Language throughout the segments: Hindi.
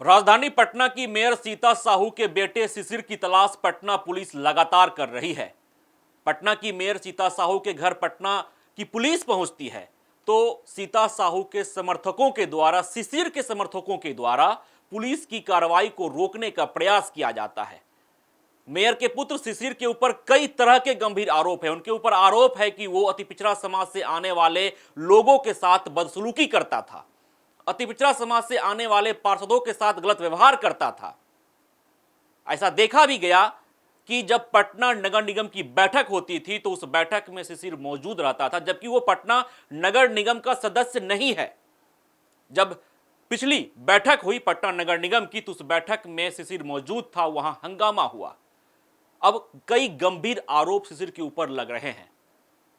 राजधानी पटना की मेयर सीता साहू के बेटे शिशिर की तलाश पटना पुलिस लगातार कर रही है। पटना की मेयर सीता साहू के घर पटना की पुलिस पहुंचती है तो सीता साहू के समर्थकों के द्वारा शिशिर के समर्थकों के द्वारा पुलिस की कार्रवाई को रोकने का प्रयास किया जाता है। मेयर के पुत्र शिशिर के ऊपर कई तरह के गंभीर आरोप है। उनके ऊपर आरोप है कि वो अति पिछड़ा समाज से आने वाले लोगों के साथ बदसलूकी करता था, अति पिछड़ा समाज से आने वाले पार्षदों के साथ गलत व्यवहार करता था। ऐसा देखा भी गया कि जब पटना नगर निगम की बैठक होती थी तो उस बैठक में शिशिर मौजूद रहता था, जबकि वो पटना नगर निगम का सदस्य नहीं है। जब पिछली बैठक हुई पटना नगर निगम की तो उस बैठक में शिशिर मौजूद था, वहां हंगामा हुआ। अब कई गंभीर आरोप शिशिर के ऊपर लग रहे हैं।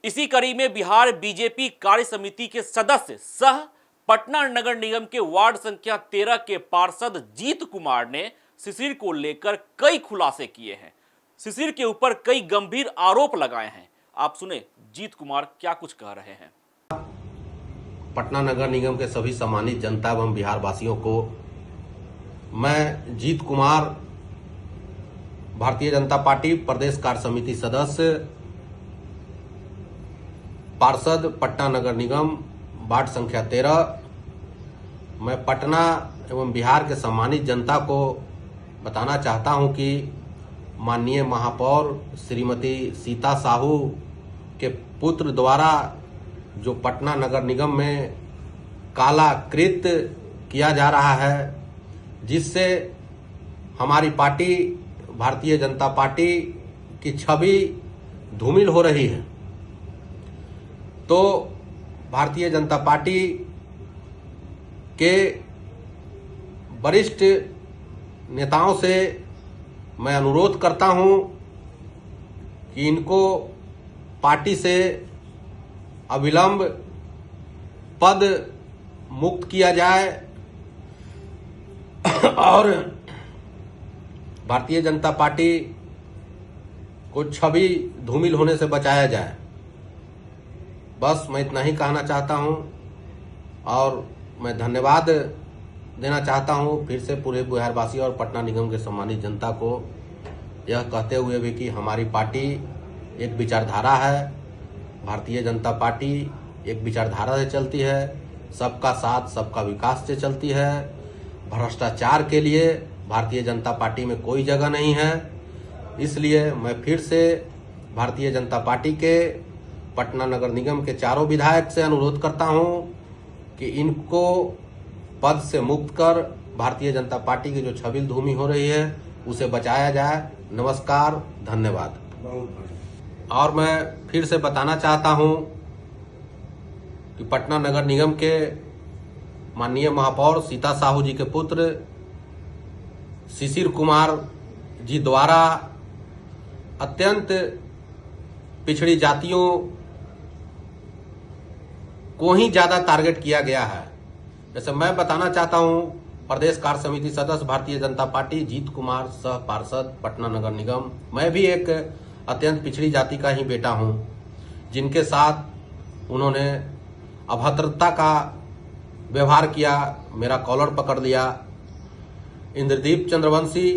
इसी कड़ी में बिहार बीजेपी कार्य समिति के सदस्य सह पटना नगर निगम के वार्ड संख्या 13 के पार्षद जीत कुमार ने शिशिर को लेकर कई खुलासे किए हैं। शिशिर के ऊपर कई गंभीर आरोप लगाए हैं। आप सुने जीत कुमार क्या कुछ कह रहे हैं। पटना नगर निगम के सभी सम्मानित जनता एवं बिहार वासियों को मैं जीत कुमार, भारतीय जनता पार्टी प्रदेश कार्य समिति सदस्य, पार्षद पटना नगर निगम वार्ड संख्या 13, मैं पटना एवं बिहार के सम्मानित जनता को बताना चाहता हूं कि माननीय महापौर श्रीमती सीता साहू के पुत्र द्वारा जो पटना नगर निगम में काला कृत्य किया जा रहा है, जिससे हमारी पार्टी भारतीय जनता पार्टी की छवि धूमिल हो रही है। तो भारतीय जनता पार्टी के वरिष्ठ नेताओं से मैं अनुरोध करता हूं कि इनको पार्टी से अविलंब पद मुक्त किया जाए और भारतीय जनता पार्टी को छवि धूमिल होने से बचाया जाए। बस मैं इतना ही कहना चाहता हूं और मैं धन्यवाद देना चाहता हूं फिर से पूरे बिहारवासी और पटना निगम के सम्मानित जनता को, यह कहते हुए भी कि हमारी पार्टी एक विचारधारा है। भारतीय जनता पार्टी एक विचारधारा से चलती है, सबका साथ सबका विकास से चलती है। भ्रष्टाचार के लिए भारतीय जनता पार्टी में कोई जगह नहीं है। इसलिए मैं फिर से भारतीय जनता पार्टी के पटना नगर निगम के चारों विधायक से अनुरोध करता हूं कि इनको पद से मुक्त कर भारतीय जनता पार्टी की जो छवि धूमी हो रही है उसे बचाया जाए। नमस्कार, धन्यवाद। और मैं फिर से बताना चाहता हूं कि पटना नगर निगम के माननीय महापौर सीता साहू जी के पुत्र शिशिर कुमार जी द्वारा अत्यंत पिछड़ी जातियों को ही ज्यादा टारगेट किया गया है। जैसे मैं बताना चाहता हूं, प्रदेश कार्य समिति सदस्य भारतीय जनता पार्टी जीत कुमार, सह पार्षद पटना नगर निगम, मैं भी एक अत्यंत पिछड़ी जाति का ही बेटा हूं, जिनके साथ उन्होंने अभद्रता का व्यवहार किया, मेरा कॉलर पकड़ लिया। इंद्रदीप चंद्रवंशी,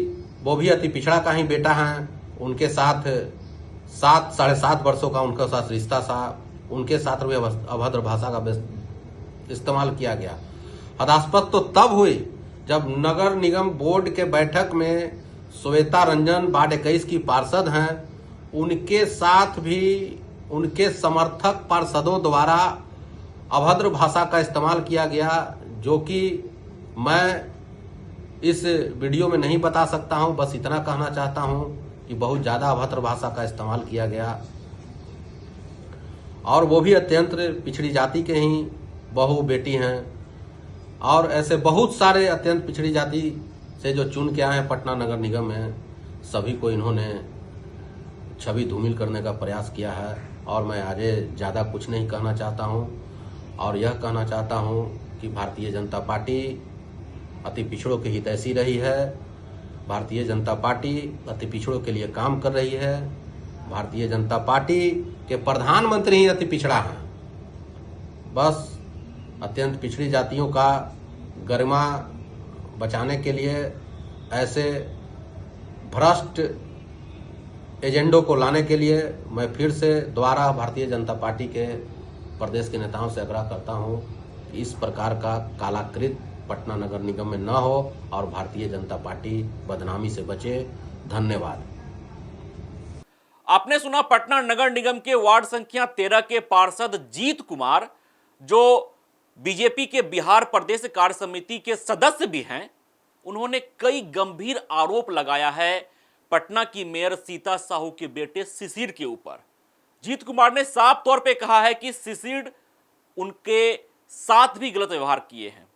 वो भी अति पिछड़ा का ही बेटा हैं, उनके साथ 7-7.5 वर्षों का उनके साथ रिश्ता था, उनके साथ भी अभद्र भाषा का इस्तेमाल किया गया। हदास्पद तो तब हुई जब नगर निगम बोर्ड के बैठक में श्वेता रंजन वार्ड 21 की पार्षद हैं, उनके साथ भी उनके समर्थक पार्षदों द्वारा अभद्र भाषा का इस्तेमाल किया गया, जो कि मैं इस वीडियो में नहीं बता सकता हूं। बस इतना कहना चाहता हूं कि बहुत ज्यादा अभद्र भाषा का इस्तेमाल किया गया और वो भी अत्यंत पिछड़ी जाति के ही बहू बेटी हैं। और ऐसे बहुत सारे अत्यंत पिछड़ी जाति से जो चुन के आए हैं पटना नगर निगम में, सभी को इन्होंने छवि धूमिल करने का प्रयास किया है। और मैं आगे ज़्यादा कुछ नहीं कहना चाहता हूं और यह कहना चाहता हूं कि भारतीय जनता पार्टी अति पिछड़ों की हितैषी रही है। भारतीय जनता पार्टी अति पिछड़ों के लिए काम कर रही है। भारतीय जनता पार्टी के प्रधानमंत्री ही अति पिछड़ा हैं। बस अत्यंत पिछड़ी जातियों का गरिमा बचाने के लिए ऐसे भ्रष्ट एजेंडों को लाने के लिए मैं फिर से दोबारा भारतीय जनता पार्टी के प्रदेश के नेताओं से आग्रह करता हूं कि इस प्रकार का कालाकृत पटना नगर निगम में न हो और भारतीय जनता पार्टी बदनामी से बचे। धन्यवाद। आपने सुना पटना नगर निगम के वार्ड संख्या 13 के पार्षद जीत कुमार, जो बीजेपी के बिहार प्रदेश कार्य समिति के सदस्य भी हैं। उन्होंने कई गंभीर आरोप लगाया है पटना की मेयर सीता साहू के बेटे शिशिर के ऊपर। जीत कुमार ने साफ तौर पे कहा है कि शिशिर उनके साथ भी गलत व्यवहार किए हैं।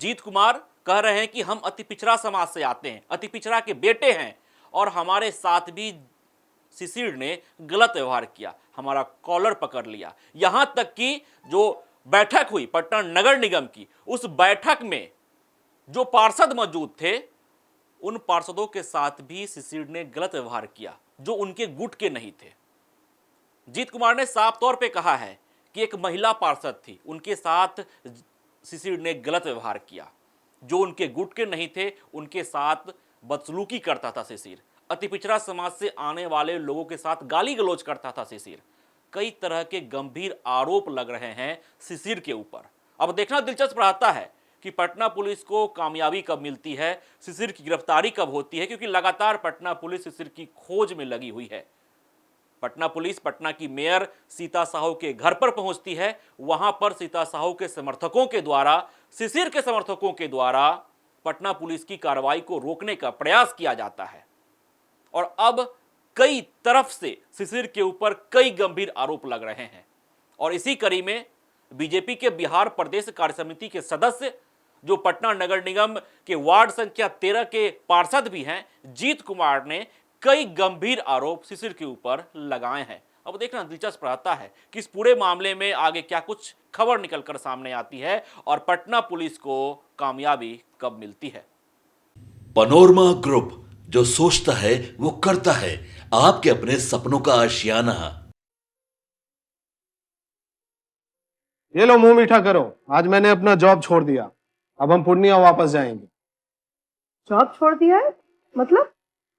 जीत कुमार कह रहे हैं कि हम अति पिछड़ा समाज से आते हैं, अति पिछड़ा के बेटे हैं और हमारे साथ भी शिशिर ने गलत व्यवहार किया, हमारा कॉलर पकड़ लिया। यहां तक कि जो बैठक हुई पटना नगर निगम की, उस बैठक में जो पार्षद मौजूद थे, उन पार्षदों के साथ भी शिशिर ने गलत व्यवहार किया जो उनके गुट के नहीं थे। जीत कुमार ने साफ तौर पे कहा है कि एक महिला पार्षद थी, उनके साथ शिशिर ने गलत व्यवहार किया। जो उनके गुट के नहीं थे उनके साथ बदसलूकी करता था शिशिर। अति पिछड़ा समाज से आने वाले लोगों के साथ गाली गलौज करता था शिशिर। कई तरह के गंभीर आरोप लग रहे हैं शिशिर के ऊपर। अब देखना दिलचस्प रहता है कि पटना पुलिस को कामयाबी कब मिलती है, शिशिर की गिरफ्तारी कब होती है, क्योंकि लगातार पटना पुलिस शिशिर की खोज में लगी हुई है। पटना पुलिस पटना की मेयर सीता साहू के घर पर पहुंचती है। वहां पर सीता साहू के समर्थकों के द्वारा, शिशिर के समर्थकों के द्वारा पटना पुलिस की कार्रवाई को रोकने का प्रयास किया जाता है और अब कई तरफ से शिशिर के ऊपर कई गंभीर आरोप लग रहे हैं। और इसी कड़ी में बीजेपी के बिहार प्रदेश कार्य समिति के सदस्य, जो पटना नगर निगम के वार्ड संख्या 13 के पार्षद भी हैं, जीत कुमार ने कई गंभीर आरोप शिशिर के ऊपर लगाए हैं। अब देखना दिलचस्प रहता है कि इस पूरे मामले में आगे क्या कुछ खबर निकलकर सामने आती है और पटना पुलिस को कामयाबी कब मिलती है। पनोरमा ग्रुप, जो सोचता है वो करता है, आपके अपने सपनों का आशियाना। ये लो मुंह मीठा करो, आज मैंने अपना जॉब छोड़ दिया, अब हम पूर्णिया वापस जाएंगे। जॉब छोड़ दिया है? मतलब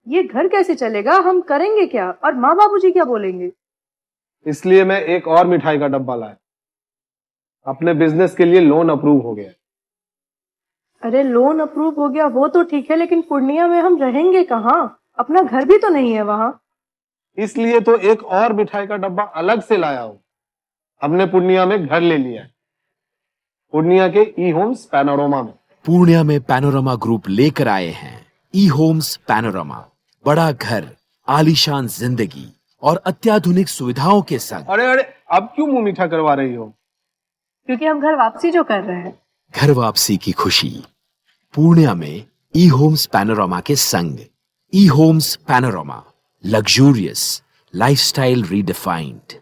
ये घर कैसे चलेगा? हम करेंगे क्या? और माँ बाबूजी क्या बोलेंगे? इसलिए मैं एक और मिठाई का डब्बा लाया। अपने बिजनेस के लिए लोन अप्रूव हो गया। अरे लोन अप्रूव हो गया वो तो ठीक है, लेकिन पूर्णिया में हम रहेंगे कहाँ? अपना घर भी तो नहीं है वहां। इसलिए तो एक और मिठाई का डब्बा अलग से लाया हूं। हमने पूर्णिया में घर ले लिया है, पूर्णिया के ई होम्स पैनोरमा में। पूर्णिया में पैनोरमा ग्रुप लेकर आए हैं ई होम्स पैनोरमा। बड़ा घर, आलीशान जिंदगी और अत्याधुनिक सुविधाओं के संग। अरे अरे, अब क्यों मुंह मीठा करवा रही हो? क्योंकि हम घर वापसी जो कर रहे हैं। घर वापसी की खुशी पूर्णिया में ई होम्स पैनोरमा के संग। ई Homes Panorama, luxurious lifestyle redefined.